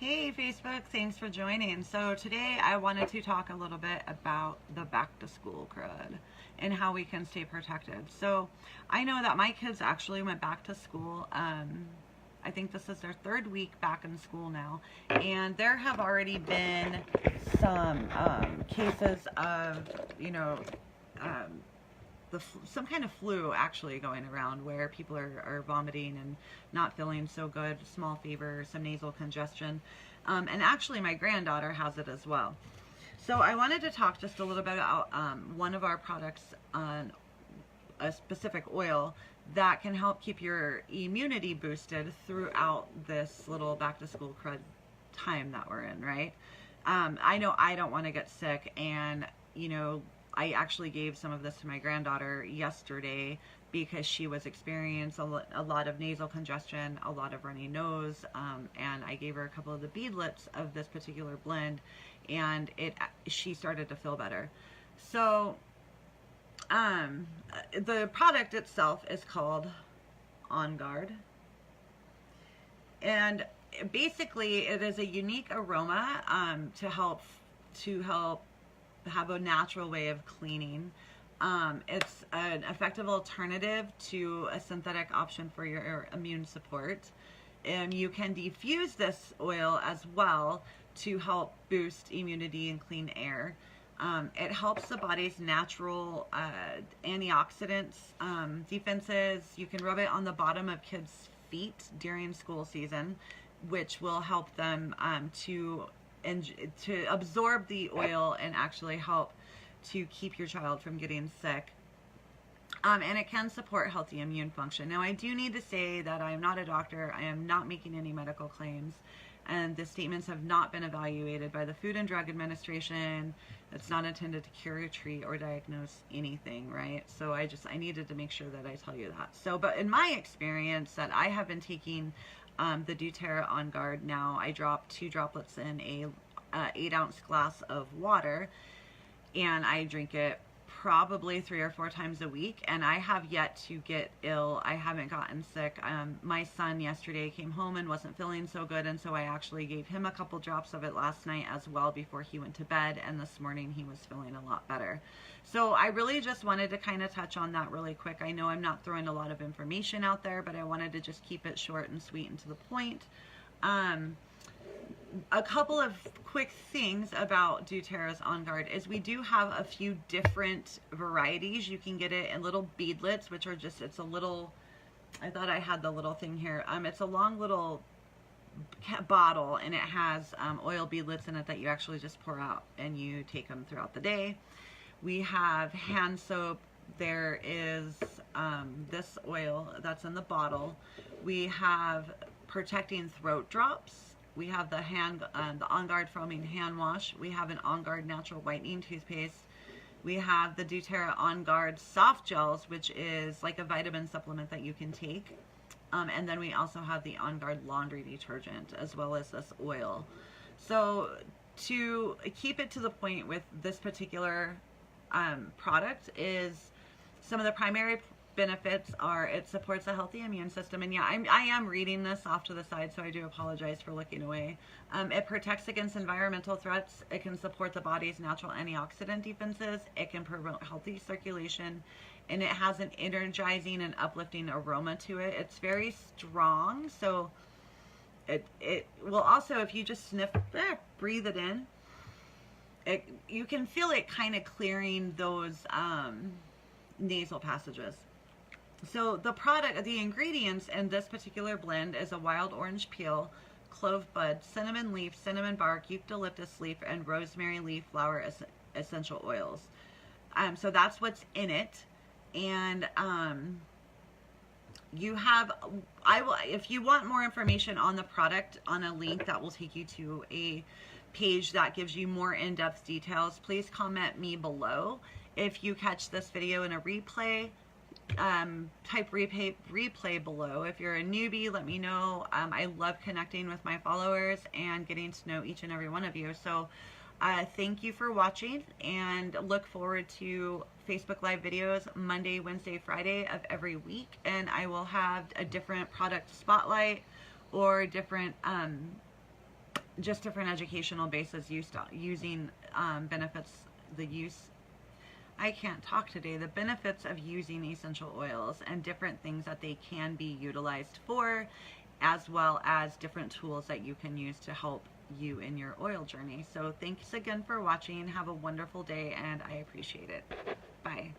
Hey Facebook, thanks for joining. So today I wanted to talk a little bit about the back to school crud and how we can stay protected. So I know that my kids actually went back to school. I think this is their third week back in school now, and there have already been some cases of, some kind of flu actually going around where people are vomiting and not feeling so good, small fever, some nasal congestion, and actually my granddaughter has it as well. So I wanted to talk just a little bit about one of our products on a specific oil that can help keep your immunity boosted throughout this little back to school crud time that we're in, right? I know I don't want to get sick, and I actually gave some of this to my granddaughter yesterday because she was experiencing a lot of nasal congestion, a lot of runny nose, and I gave her a couple of the beadlets of this particular blend, and she started to feel better. So the product itself is called On Guard, and basically it is a unique aroma to help have a natural way of cleaning. It's an effective alternative to a synthetic option for your immune support. And you can diffuse this oil as well to help boost immunity and clean air. It helps the body's natural antioxidants defenses. You can rub it on the bottom of kids' feet during school season, which will help them to absorb the oil and actually help to keep your child from getting sick. And it can support healthy immune function. Now, I do need to say that I am not a doctor. I am not making any medical claims, and the statements have not been evaluated by the Food and Drug Administration. It's not intended to cure, treat, or diagnose anything, right? So I needed to make sure that I tell you that. So, but in my experience that I have been taking the doTERRA On Guard now, I drop 2 droplets in a 8-ounce glass of water, and I drink it probably 3 or 4 times a week, and I have yet to get ill. I haven't gotten sick. My son yesterday came home and wasn't feeling so good, and so I actually gave him a couple drops of it last night as well before he went to bed, and this morning he was feeling a lot better. So I really just wanted to kind of touch on that really quick. I know I'm not throwing a lot of information out there, but I wanted to just keep it short and sweet and to the point. A couple of quick things about doTERRA's On Guard is we do have a few different varieties. You can get it in little beadlets, which are just, it's a little, I thought I had the little thing here. It's a long little bottle, and it has oil beadlets in it that you actually just pour out and you take them throughout the day. We have hand soap. There is this oil that's in the bottle. We have protecting throat drops. We have the On Guard foaming hand wash. We have an On Guard natural whitening toothpaste. We have the doTERRA On Guard soft gels, which is like a vitamin supplement that you can take. And then we also have the On Guard laundry detergent, as well as this oil. So to keep it to the point with this particular product is some of the primary benefits are it supports a healthy immune system, and yeah, I am reading this off to the side, so I do apologize for looking away. It protects against environmental threats. It can support the body's natural antioxidant defenses. It can promote healthy circulation, and it has an energizing and uplifting aroma to it. It's very strong, so it will also, if you just breathe it in, you can feel it kind of clearing those nasal passages. So the ingredients in this particular blend is a wild orange peel, clove bud, cinnamon leaf, cinnamon bark, eucalyptus leaf, and rosemary leaf flower essential oils. So that's what's in it. And if you want more information on the product, on a link that will take you to a page that gives you more in-depth details, please comment me below. If you catch this video in a replay, type replay below. If you're a newbie, let me know. I love connecting with my followers and getting to know each and every one of you. So thank you for watching, and look forward to Facebook Live videos Monday, Wednesday, Friday of every week. And I will have a different product spotlight or different just different educational bases using benefits, the use, I can't talk today, the benefits of using essential oils and different things that they can be utilized for, as well as different tools that you can use to help you in your oil journey. So thanks again for watching. Have a wonderful day, and I appreciate it. Bye.